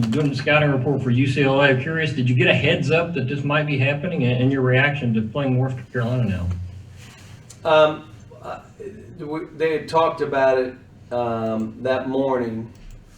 doing the scouting report for UCLA. I'm curious, did you get a heads up that this might be happening, and your reaction to playing North Carolina now? Um, they had talked about it that morning,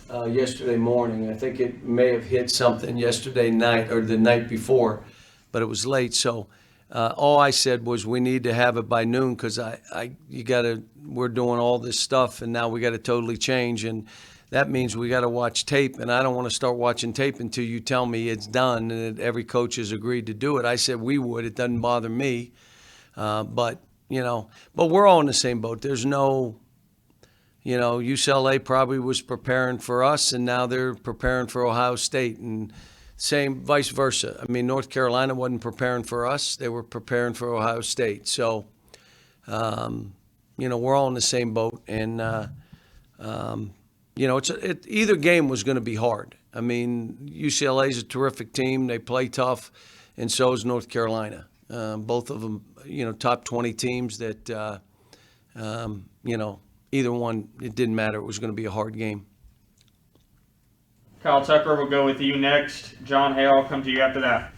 yesterday morning. I think it may have hit something yesterday night or the night before, but it was late. So all I said was we need to have it by noon because we're doing all this stuff and now we got to totally change. And that means we got to watch tape. And I don't want to start watching tape until you tell me it's done and that every coach has agreed to do it. I said we would. It doesn't bother me. But we're all in the same boat. There's no, UCLA probably was preparing for us, and now they're preparing for Ohio State, and same vice versa. I mean, North Carolina wasn't preparing for us; they were preparing for Ohio State. So, we're all in the same boat, and either game was going to be hard. I mean, UCLA is a terrific team; they play tough, and so is North Carolina. Both of them, top 20 teams that, either one, it didn't matter. It was going to be a hard game. Kyle Tucker will go with you next. John Hale, I'll come to you after that.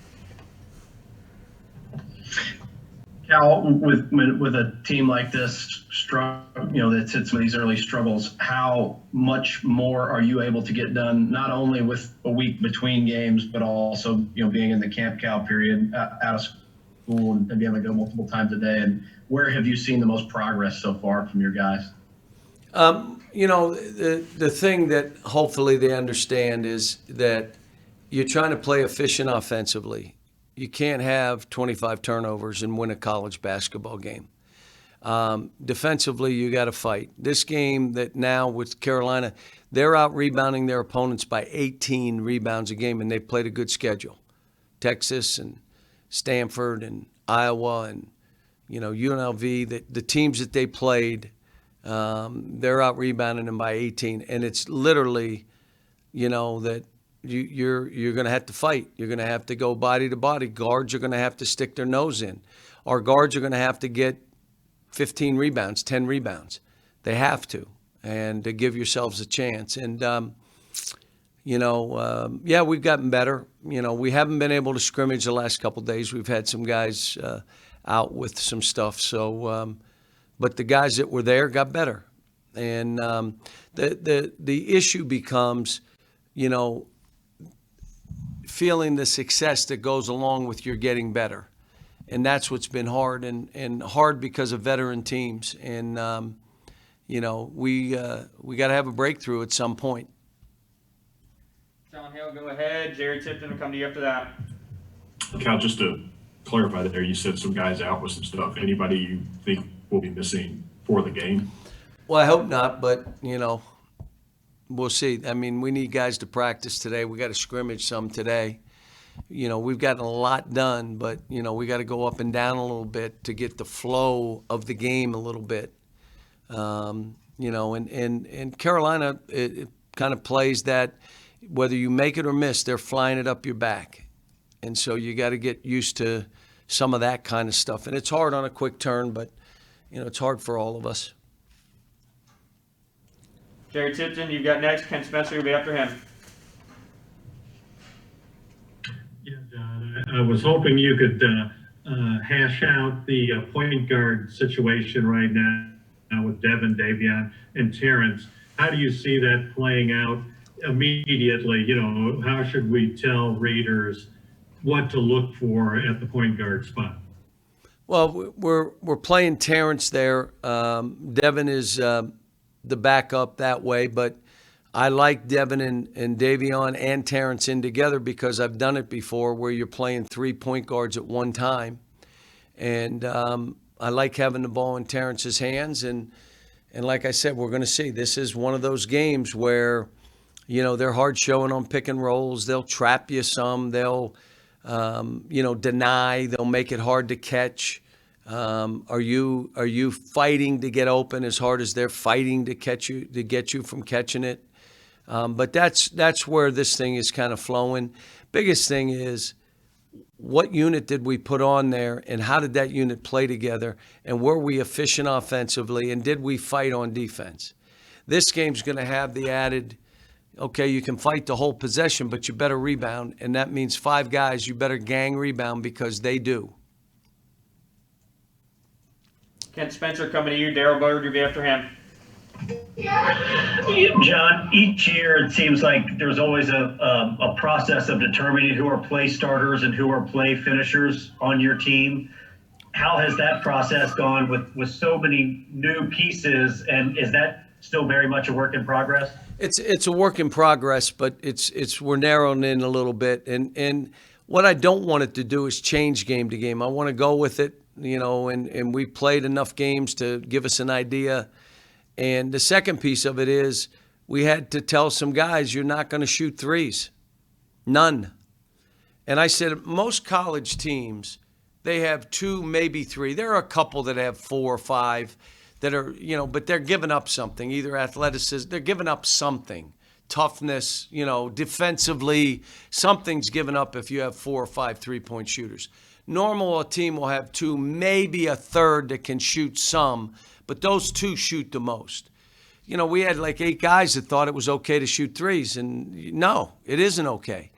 Cal, with a team like this, that's hit some of these early struggles, how much more are you able to get done, not only with a week between games, but also, being in the Camp Cal period out of school and being able to go multiple times a day? And where have you seen the most progress so far from your guys? The thing that hopefully they understand is that you're trying to play efficient offensively. You can't have 25 turnovers and win a college basketball game. Defensively, you got to fight. This game that now with Carolina, they're out rebounding their opponents by 18 rebounds a game, and they played a good schedule. Texas and Stanford and Iowa and, UNLV, the teams that they played, they're out rebounding them by 18. And it's literally, that you're going to have to fight. You're going to have to go body to body. Guards are going to have to stick their nose in. Our guards are going to have to get 15 rebounds, 10 rebounds. They have to, and to give yourselves a chance. And, we've gotten better. We haven't been able to scrimmage the last couple of days. We've had some guys out with some stuff. So, but the guys that were there got better. And the issue becomes, feeling the success that goes along with your getting better. And that's what's been hard, and hard because of veteran teams. And, we got to have a breakthrough at some point. John Hale, go ahead. Jerry Tipton will come to you after that. Cal, just to clarify there, you said some guys out with some stuff. Anybody you think will be missing for the game? Well, I hope not, but, we'll see. I mean, we need guys to practice today. We got to scrimmage some today. We've gotten a lot done, but, we got to go up and down a little bit to get the flow of the game a little bit. And Carolina, it kind of plays that whether you make it or miss, they're flying it up your back. And so you got to get used to some of that kind of stuff. And it's hard on a quick turn, but, it's hard for all of us. Jerry Tipton, you've got next. Ken Spencer will be after him. Yeah, John, I was hoping you could hash out the point guard situation right now with Devin, Davion, and Terrence. How do you see that playing out immediately? How should we tell readers what to look for at the point guard spot? Well, we're playing Terrence there. Devin is the backup that way, but I like Devin and Davion and Terrence in together because I've done it before where you're playing 3 point guards at one time. And I like having the ball in Terrence's hands. And like I said, we're going to see. This is one of those games where, they're hard showing on pick and rolls. They'll trap you some. They'll, deny. They'll make it hard to catch. Are you fighting to get open as hard as they're fighting to get you from catching it? But that's where this thing is kind of flowing. Biggest thing is what unit did we put on there and how did that unit play together? And were we efficient offensively and did we fight on defense? This game's going to have the added, Okay, you can fight the whole possession, but you better rebound, and that means 5 guys, you better gang rebound because they do. Kent Spencer coming to you. Daryl Bird, you'll be after him. John, each year it seems like there's always a process of determining who are play starters and who are play finishers on your team. How has that process gone with so many new pieces, and is that still very much a work in progress? It's a work in progress, but we're narrowing in a little bit. And what I don't want it to do is change game to game. I want to go with it, and we played enough games to give us an idea. And the second piece of it is we had to tell some guys, you're not going to shoot threes. None. And I said, most college teams, they have 2, maybe 3. There are a couple that have 4 or 5 that are, but they're giving up something, either athleticism, they're giving up something, toughness, defensively, something's given up if you have 4 or 5 3-point shooters. Normal, a team will have 2, maybe a third that can shoot some, but those 2 shoot the most. We had like 8 guys that thought it was okay to shoot threes, and no, it isn't okay.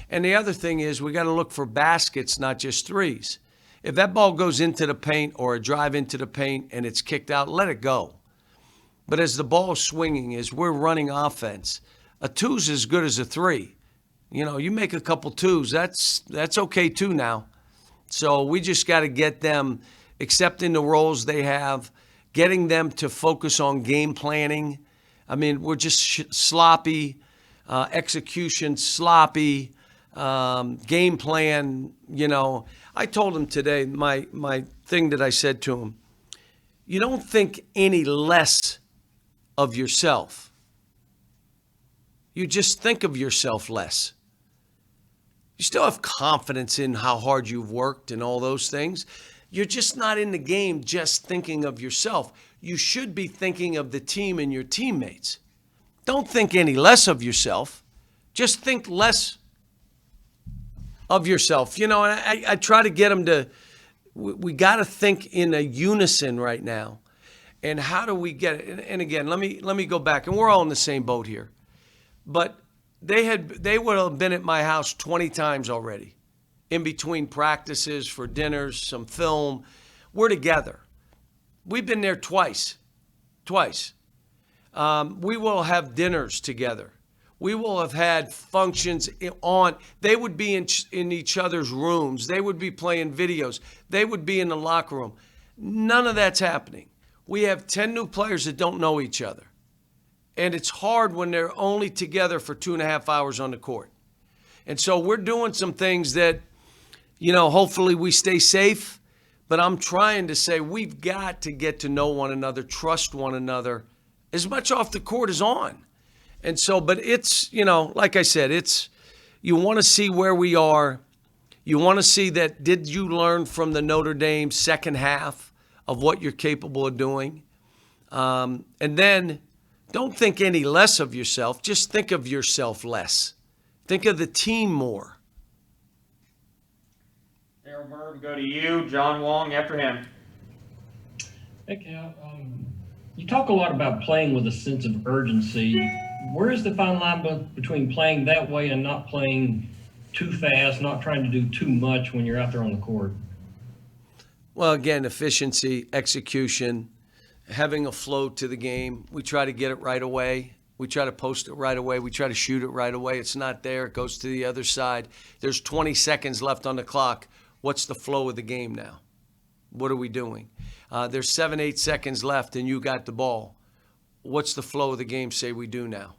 And the other thing is we got to look for baskets, not just threes. If that ball goes into the paint or a drive into the paint and it's kicked out, let it go. But as the ball's swinging, as we're running offense, a 2's as good as a 3. You make a couple 2's, that's okay too now. So we just got to get them accepting the roles they have, getting them to focus on game planning. I mean, we're just sloppy, execution sloppy, game plan, I told him today, my thing that I said to him, you don't think any less of yourself. You just think of yourself less. You still have confidence in how hard you've worked and all those things. You're just not in the game just thinking of yourself. You should be thinking of the team and your teammates. Don't think any less of yourself. Just think less of yourself. And I try to get them to, we got to think in a unison right now. And how do we get it? And again, let me go back, and we're all in the same boat here. But they would have been at my house 20 times already, in between practices, for dinners, some film. We're together. We've been there twice. We will have dinners together. We will have had functions on. They would be in each other's rooms. They would be playing videos. They would be in the locker room. None of that's happening. We have 10 new players that don't know each other. And it's hard when they're only together for 2.5 hours on the court. And so we're doing some things that, hopefully we stay safe. But I'm trying to say we've got to get to know one another, trust one another, as much off the court as on. And so, but it's, like I said, you want to see where we are. You want to see that, did you learn from the Notre Dame second half of what you're capable of doing? And then don't think any less of yourself. Just think of yourself less. Think of the team more. Daryl Bird, go to you. John Wong after him. Hey, Cal, you talk a lot about playing with a sense of urgency. Where is the fine line between playing that way and not playing too fast, not trying to do too much when you're out there on the court? Well, again, efficiency, execution, having a flow to the game. We try to get it right away. We try to post it right away. We try to shoot it right away. It's not there. It goes to the other side. There's 20 seconds left on the clock. What's the flow of the game now? What are we doing? There's 7-8 seconds left and you got the ball. What's the flow of the game say we do now?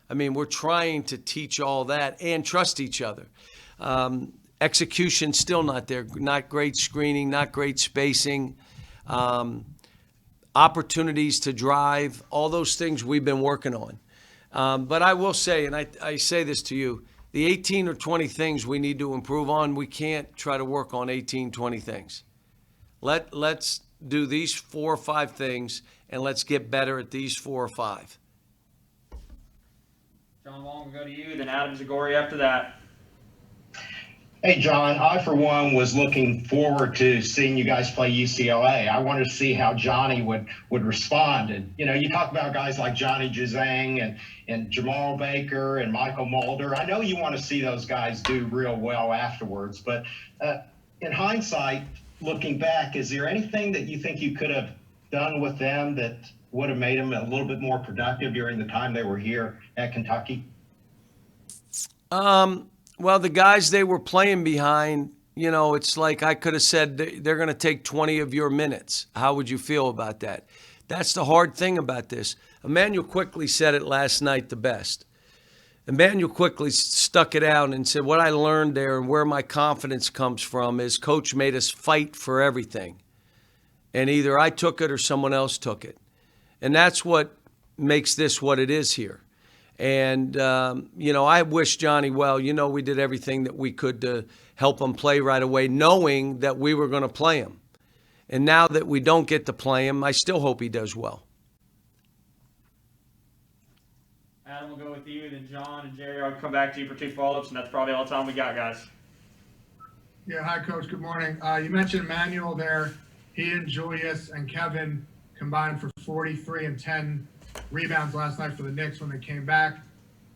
I mean, we're trying to teach all that and trust each other. Execution still not there. Not great screening, not great spacing. Opportunities to drive, all those things we've been working on. But I will say, and I say this to you, the 18 or 20 things we need to improve on, we can't try to work on 18, 20 things. Let's do these 4 or 5 things, and let's get better at these 4 or 5. John Wong, we'll go to you, then Adam Zagori after that. Hey, John, I, for one, was looking forward to seeing you guys play UCLA. I wanted to see how Johnny would respond. And, you know, you talk about guys like Johnny Juzang and Jamal Baker and Michael Mulder. I know you want to see those guys do real well afterwards, but in hindsight, looking back, is there anything that you think you could have done with them that would have made them a little bit more productive during the time they were here at Kentucky? Well, the guys they were playing behind, you know, it's like I could have said they're going to take 20 of your minutes. How would you feel about that? That's the hard thing about this. Emmanuel Quickly said it last night the best. Emmanuel Quickly stuck it out and said, what I learned there and where my confidence comes from is Coach made us fight for everything. And either I took it or someone else took it. And that's what makes this what it is here. And, you know, I wish Johnny well. You know, we did everything that we could to help him play right away, knowing that we were going to play him. And now that we don't get to play him, I still hope he does well. Adam, we'll go with you, then John and Jerry. I'll come back to you for 2 follow-ups, and that's probably all the time we got, guys. Yeah, hi, Coach. Good morning. You mentioned Emmanuel there. He and Julius and Kevin combined for 43 and 10 rebounds last night for the Knicks when they came back.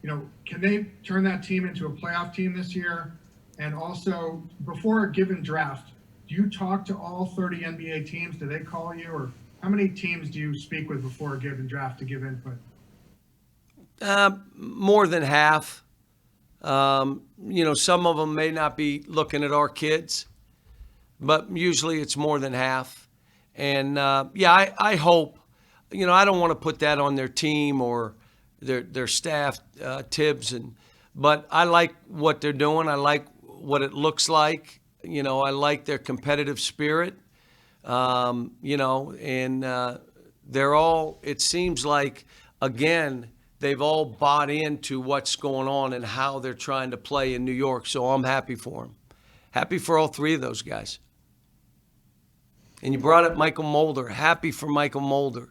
You know, can they turn that team into a playoff team this year? And also, before a given draft, do you talk to all 30 NBA teams? Do they call you? Or how many teams do you speak with before a given draft to give input? More than half. You know, some of them may not be looking at our kids, but usually it's more than half. And, yeah, I hope. You know, I don't want to put that on their team or their staff, Tibbs, but I like what they're doing. I like what it looks like. You know, I like their competitive spirit. You know, and they're all, it seems like, again, they've all bought into what's going on and how they're trying to play in New York. So I'm happy for them. Happy for all 3 of those guys. And you brought up Michael Mulder. Happy for Michael Mulder.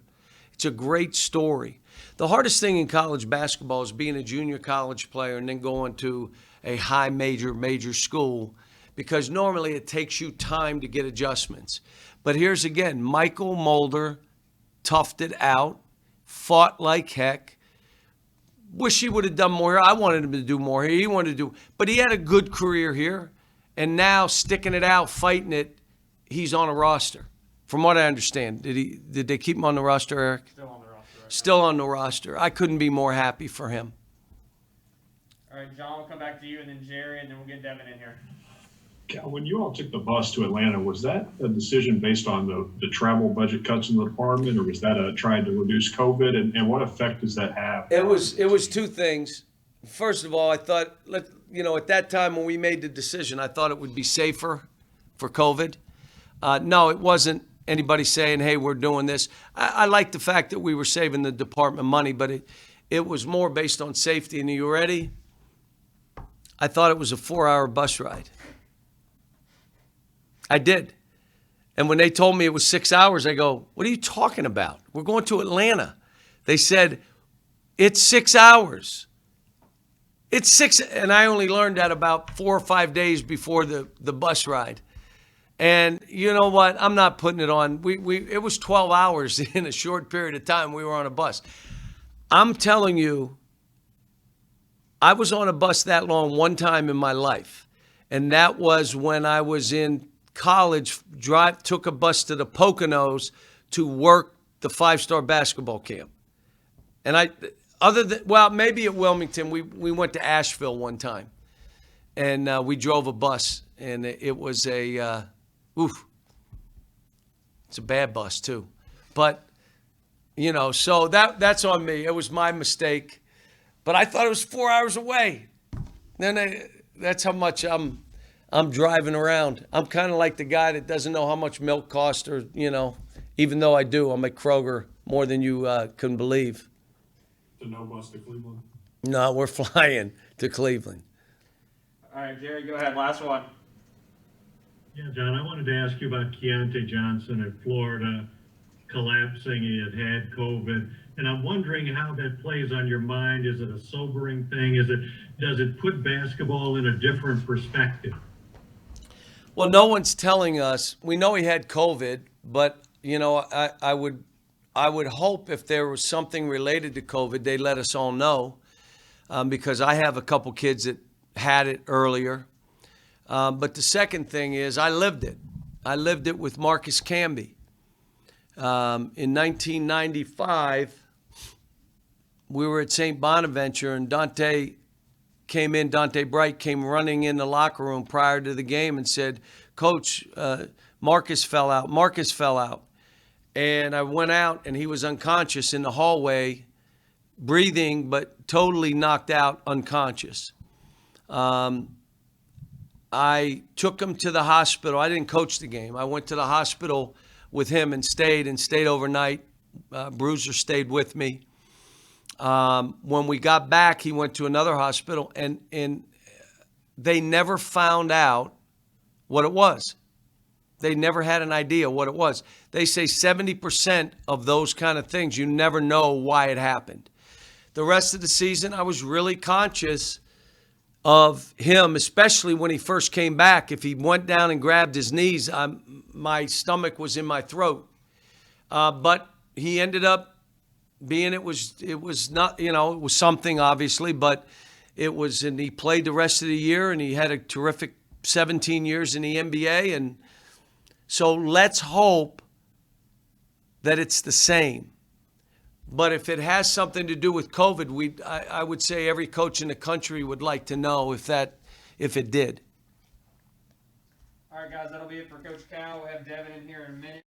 It's a great story. The hardest thing in college basketball is being a junior college player and then going to a high major school, because normally it takes you time to get adjustments. But here's again, Michael Mulder toughed it out, fought like heck. Wish he would have done more here. I wanted him to do more here. He wanted to do, but he had a good career here. And now sticking it out, fighting it, he's on a roster. From what I understand, did they keep him on the roster, Eric? Still on the roster. Right? Still on the roster. I couldn't be more happy for him. All right, John, we'll come back to you, and then Jerry, and then we'll get Devin in here. Cal, when you all took the bus to Atlanta, was that a decision based on the travel budget cuts in the department, or was that trying to reduce COVID? And what effect does that have? It was 2 things. First of all, I thought, you know, at that time when we made the decision, I thought it would be safer for COVID. No, it wasn't anybody saying, hey, we're doing this. I like the fact that we were saving the department money, but it was more based on safety. And are you ready? I thought it was a 4-hour bus ride. I did. And when they told me it was 6 hours, I go, what are you talking about? We're going to Atlanta. They said, it's 6 hours. It's 6, and I only learned that about 4 or 5 days before the bus ride. And you know what? I'm not putting it on. It was 12 hours in a short period of time we were on a bus. I'm telling you, I was on a bus that long one time in my life. And that was when I was in college, took a bus to the Poconos to work the 5-star basketball camp. And maybe at Wilmington, we went to Asheville one time. And we drove a bus. And it was it's a bad bus too. But, you know, so that's on me. It was my mistake. But I thought it was 4 hours away. Then that's how much I'm driving around. I'm kind of like the guy that doesn't know how much milk costs, or, you know, even though I do, I'm at Kroger more than you can believe. The no bus to Cleveland? No, we're flying to Cleveland. All right, Jerry, go ahead. Last one. Yeah, John, I wanted to ask you about Keontae Johnson at Florida collapsing. He had COVID. And I'm wondering how that plays on your mind. Is it a sobering thing? Does it put basketball in a different perspective? Well, no one's telling us. We know he had COVID, but I would hope if there was something related to COVID, they let us all know, because I have a couple kids that had it earlier. But the second thing is, I lived it. I lived it with Marcus Camby. In 1995, we were at St. Bonaventure, and Dante Bright came running in the locker room prior to the game and said, "Coach, Marcus fell out. And I went out, and he was unconscious in the hallway, breathing, but totally knocked out, unconscious. I took him to the hospital. I didn't coach the game. I went to the hospital with him and stayed overnight. Bruiser stayed with me. When we got back, he went to another hospital, and they never found out what it was. They never had an idea what it was. They say 70% of those kind of things, you never know why it happened. The rest of the season, I was really conscious of him, especially when he first came back. If he went down and grabbed his knees, my stomach was in my throat. But he ended up being, it was not, it was something obviously, but and he played the rest of the year, and he had a terrific 17 years in the NBA. And so let's hope that it's the same. But if it has something to do with COVID, I would say every coach in the country would like to know if it did. All right, guys, that'll be it for Coach Cal. We'll have Devin in here in a minute.